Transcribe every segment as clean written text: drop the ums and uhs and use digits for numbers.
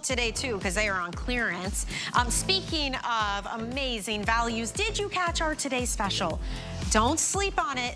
Today too, because they are on clearance. Speaking of amazing values, did you catch our Today special? Don't sleep on it.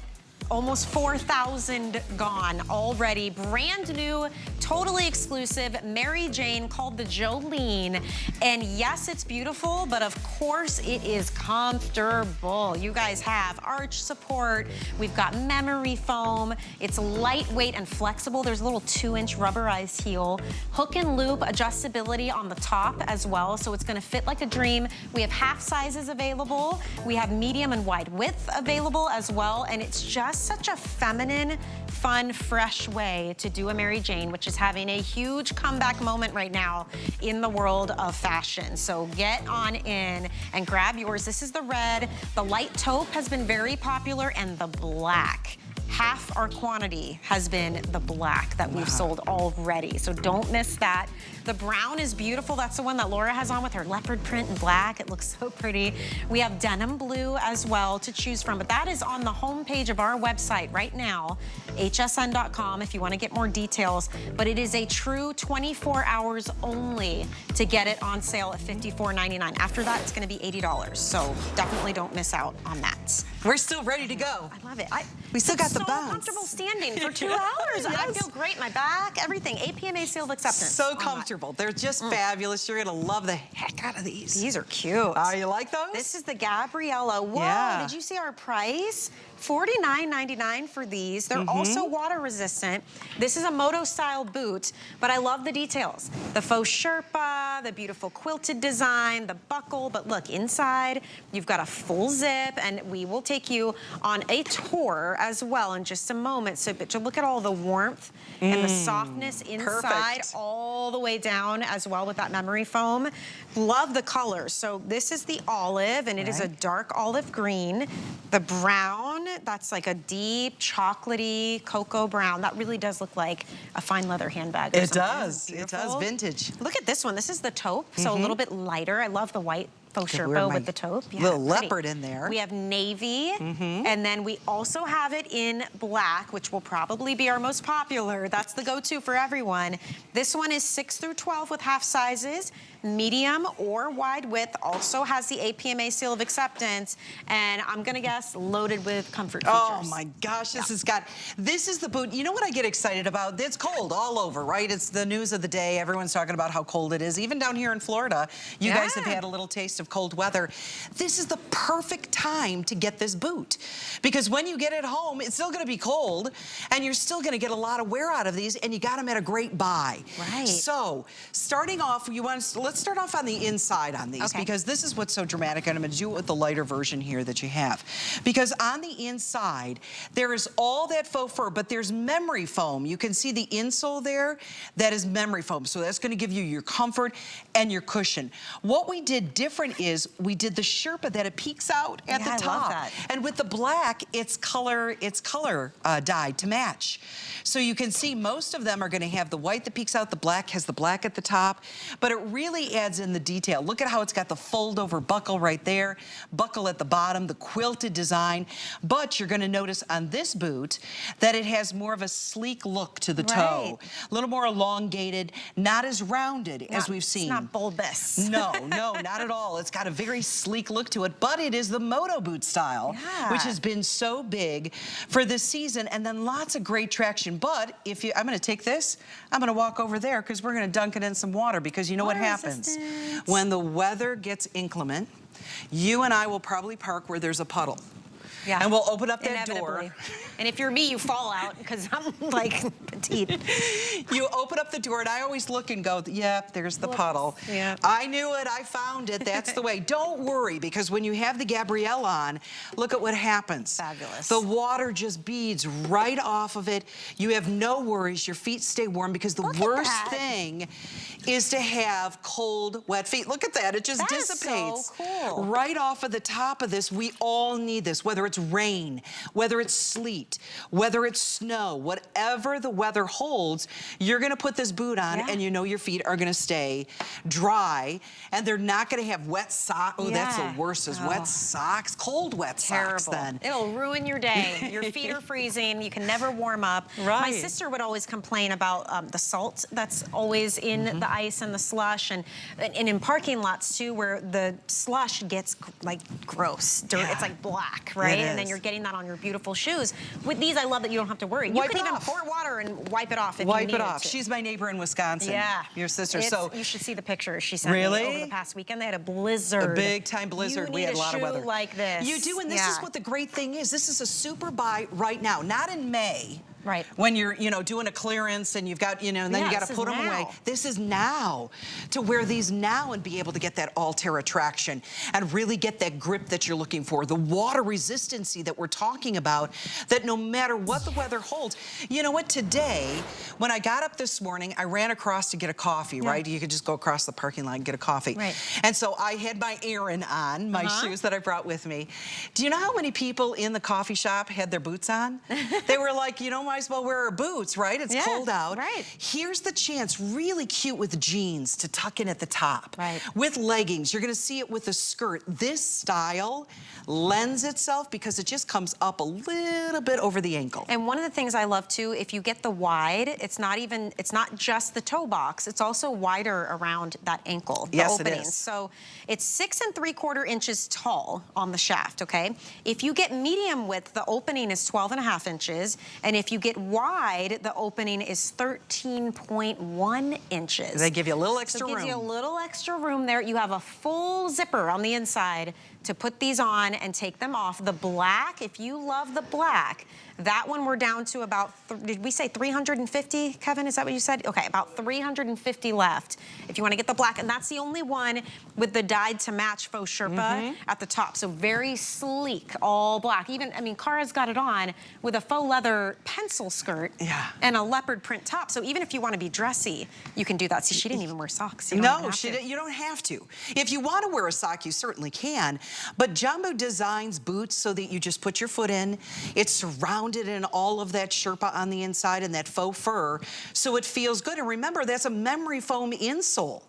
Almost 4,000 gone already. Brand new, totally exclusive Mary Jane called the Jolene. And yes, it's beautiful, but of course it is comfortable. You guys have arch support. We've got memory foam. It's lightweight and flexible. There's a little 2-inch rubberized heel. Hook and loop adjustability on the top as well, so it's gonna fit like a dream. We have half sizes available. We have medium and wide width available as well, and it's just such a feminine, fun, fresh way to do a Mary Jane, which is having a huge comeback moment right now in the world of fashion. So get on in and grab yours. This is the red. The light taupe has been very popular, and the black. Half our quantity has been the black that we've sold already, so don't miss that. The brown is beautiful. That's the one that Laura has on with her leopard print and black. It looks so pretty. We have denim blue as well to choose from, but that is on the homepage of our website right now, hsn.com, if you want to get more details. But it is a true 24 hours only to get it on sale at $54.99. After that, it's going to be $80, so definitely don't miss out on that. We're still ready to go. I love it. We still got the bounce. So comfortable standing for 2 hours. Yes. I feel great. My back, everything. APMA seal of acceptance. So comfortable. They're just fabulous. You're gonna love the heck out of these. These are cute. Oh, you like those? This is the Gabriella. Whoa, yeah. Did you see our price? $49.99 for these. They're also water resistant. This is a Moto style boot, but I love the details. The faux Sherpa, the beautiful quilted design, the buckle, but look, inside you've got a full zip, and we will take you on a tour as well in just a moment. So but look at all the warmth and the softness inside, all the way down as well with that memory foam. Love the colors. So this is the olive, and it is a dark olive green. The brown, that's like a deep chocolatey cocoa brown. That really does look like a fine leather handbag. It does. It does. Vintage. Look at this one. This is the taupe, so a little bit lighter. I love the white faux Sherpa with the taupe. Yeah, little leopard in there. We have navy, and then we also have it in black, which will probably be our most popular. That's the go-to for everyone. This one is 6 through 12 with half sizes. Medium or wide width, also has the APMA seal of acceptance, and I'm gonna guess loaded with comfort features. Oh my gosh, this is the boot. You know what I get excited about? It's cold all over, right? It's the news of the day. Everyone's talking about how cold it is. Even down here in Florida, you guys have had a little taste of cold weather. This is the perfect time to get this boot, because when you get it home, it's still gonna be cold, and you're still gonna get a lot of wear out of these, and you got them at a great buy. Right. So, starting off, let's start off on the inside on these, because this is what's so dramatic, and I'm gonna do it with the lighter version here that you have. Because on the inside, there is all that faux fur, but there's memory foam. You can see the insole there, that is memory foam. So that's gonna give you your comfort and your cushion. What we did different is, we did the Sherpa that it peeks out at the top. I love that. And with the black, it's color dyed to match. So you can see most of them are gonna have the white that peeks out, the black has the black at the top, but it really adds in the detail. Look at how it's got the fold over buckle right there, buckle at the bottom, the quilted design, but you're gonna notice on this boot that it has more of a sleek look to the toe. A little more elongated, not as rounded as we've seen. It's not bulbous. No, no, not at all. It's got a very sleek look to it, but it is the Moto boot style, which has been so big for this season, and then lots of great traction. But if you, I'm gonna take this, I'm gonna walk over there, because we're gonna dunk it in some water, because you know what happens? When the weather gets inclement, you and I will probably park where there's a puddle. Yeah. And we'll open up that door. And if you're me, you fall out, because I'm like petite. You open up the door, and I always look and go, yep, there's the puddle. Yeah. I knew it, I found it, that's the way. Don't worry, because when you have the Gabriella on, look at what happens. Fabulous. The water just beads right off of it. You have no worries, your feet stay warm, because the worst thing is to have cold, wet feet. Look at that, it just dissipates. So cool. Right off of the top of this. We all need this, whether it's it's rain, whether it's sleet, whether it's snow, whatever the weather holds, you're gonna put this boot on and you know your feet are gonna stay dry and they're not gonna have wet socks. Oh, that's the worst is wet socks, cold wet socks then. It'll ruin your day. Your feet are freezing. You can never warm up. Right. My sister would always complain about the salt that's always in the ice and the slush, and in parking lots too, where the slush gets like gross. Dirt. It's like black, right? And then you're getting that on your beautiful shoes. With these, I love that you don't have to worry. You can even pour water and wipe it off if you need to. She's my neighbor in Wisconsin. Yeah. Your sister. So you should see the pictures she sent me over the past weekend. They had a blizzard. A big time blizzard. We had a lot of weather. You need a shoe like this. You do, and this is what the great thing is. This is a super buy right now, not in May. Right. When you're, doing a clearance and you've got, and then you got to put them away. This is now to wear these now and be able to get that all-terra traction and really get that grip that you're looking for, the water resistancy that we're talking about, that no matter what the weather holds. You know what, today, when I got up this morning, I ran across to get a coffee, right? You could just go across the parking lot and get a coffee. Right. And so I had my Aaron on, my shoes that I brought with me. Do you know how many people in the coffee shop had their boots on? They were like, might as well wear our boots, right? It's cold out. Right. Here's the chance, really cute with jeans to tuck in at the top. Right. With leggings, you're gonna see it with a skirt. This style lends itself because it just comes up a little bit over the ankle. And one of the things I love too, if you get the wide, it's not just the toe box, it's also wider around that ankle, the opening. It is. So it's 6 3/4 inches tall on the shaft, okay? If you get medium width, the opening is 12.5 inches, and if you get wide, the opening is 13.1 inches. They give you a little extra room. It gives you a little extra room there. You have a full zipper on the inside to put these on and take them off. The black, if you love the black, that one we're down to about, did we say 350, Kevin? Is that what you said? Okay, about 350 left if you want to get the black. And that's the only one with the dyed to match faux Sherpa at the top. So very sleek, all black. Even, Kara's got it on with a faux leather pencil skirt and a leopard print top. So even if you want to be dressy, you can do that. See, she didn't even wear socks. You don't have to. If you want to wear a sock, you certainly can. But Jumbo designs boots so that you just put your foot in. It's surrounded in all of that Sherpa on the inside and that faux fur, so it feels good. And remember, that's a memory foam insole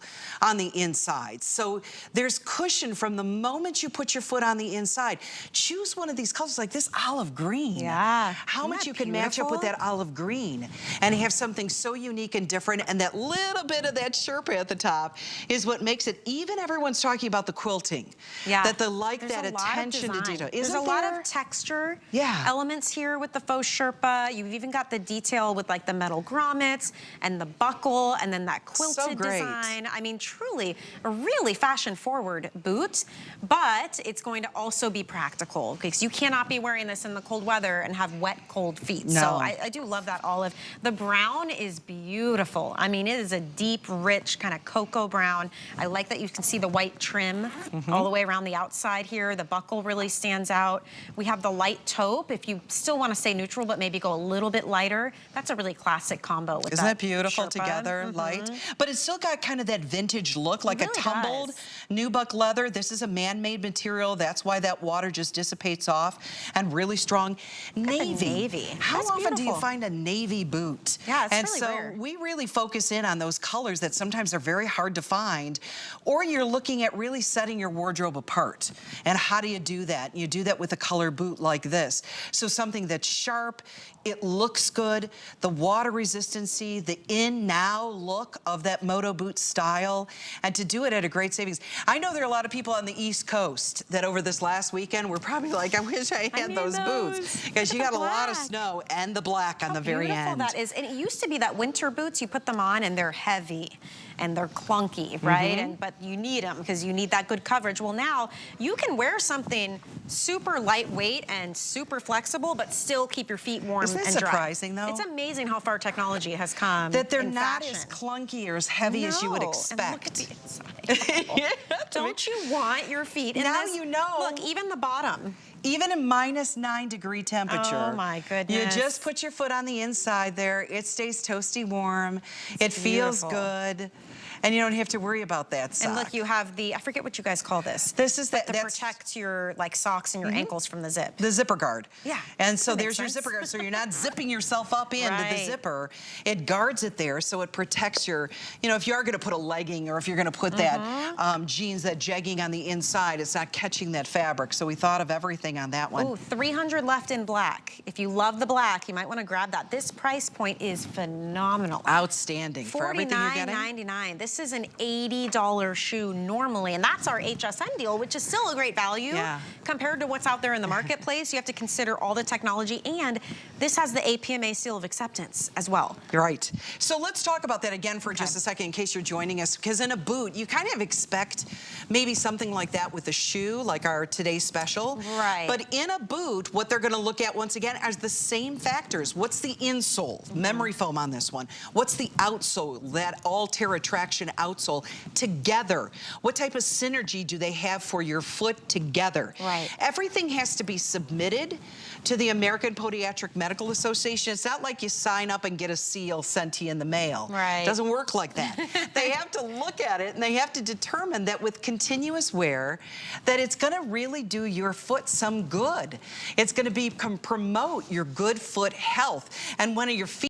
on the inside. So there's cushion from the moment you put your foot on the inside. Choose one of these colors like this olive green. Yeah. How much you can match up with that olive green and have something so unique and different, and that little bit of that Sherpa at the top is what makes it, even everyone's talking about the quilting. Yeah. That they like that attention to detail. There's a lot of texture elements here with the faux Sherpa. You've even got the detail with like the metal grommets and the buckle and then that quilted design. Truly a really fashion forward boot, but it's going to also be practical because you cannot be wearing this in the cold weather and have wet, cold feet. No. So I do love that olive. The brown is beautiful. It is a deep, rich kind of cocoa brown. I like that you can see the white trim all the way around the outside here. The buckle really stands out. We have the light taupe. If you still want to stay neutral, but maybe go a little bit lighter, that's a really classic combo with Isn't that beautiful Sherpa together, light? But it's still got kind of that vintage look, like really a tumbled nubuck leather. This is a man-made material. That's why that water just dissipates off, and really strong. Navy. How often do you find a navy boot? Yeah, it's and really so rare. We really focus in on those colors that sometimes are very hard to find, or you're looking at really setting your wardrobe apart. And how do you do that? You do that with a color boot like this. So something that's sharp, it looks good, the water resistancy, the in-now look of that moto boot style, and to do it at a great savings. I know there are a lot of people on the East Coast that over this last weekend were probably like, I wish I had those boots, because you got a lot of snow and the black on the very end. How beautiful that is. And it used to be that winter boots, you put them on and they're heavy and they're clunky, right? But you need them because you need that good coverage. Well, now you can wear something super lightweight and super flexible, but still keep your feet warm and dry. Isn't that surprising, though? It's amazing how far technology has come. That they're not as clunky or as heavy as you would expect. And look at the inside. Don't you want your feet in now this? You know. Look, even the bottom. Even a -9-degree temperature. Oh my goodness. You just put your foot on the inside there. It stays toasty warm. It feels good. And you don't have to worry about that sock. And look, you have the, I forget what you guys call this. This is to protect your like socks and your ankles from the zip. The zipper guard. Yeah. And so there's your zipper guard. So you're not zipping yourself up into the zipper. It guards it there, so it protects your, you know, if you are going to put a legging or if you're going to put that jeans, that jegging on the inside, it's not catching that fabric. So we thought of everything on that one. Ooh, 300 left in black. If you love the black, you might want to grab that. This price point is phenomenal. Outstanding for everything you're getting. $49.99. This is an $80 shoe normally, and that's our HSN deal, which is still a great value compared to what's out there in the marketplace. You have to consider all the technology, and this has the APMA seal of acceptance as well. You're right. So let's talk about that again for just a second in case you're joining us, because in a boot, you kind of expect maybe something like that with a shoe, like our today's special. Right. But in a boot, what they're going to look at once again are the same factors. What's the insole? Memory foam on this one. What's the outsole? That all-tear traction outsole together. What type of synergy do they have for your foot together? Right. Everything has to be submitted to the American Podiatric Medical Association. It's not like you sign up and get a seal sent to you in the mail. Right. It doesn't work like that. They have to look at it and they have to determine that with continuous wear, that it's going to really do your foot some good. It's going to promote your good foot health. And one of your feet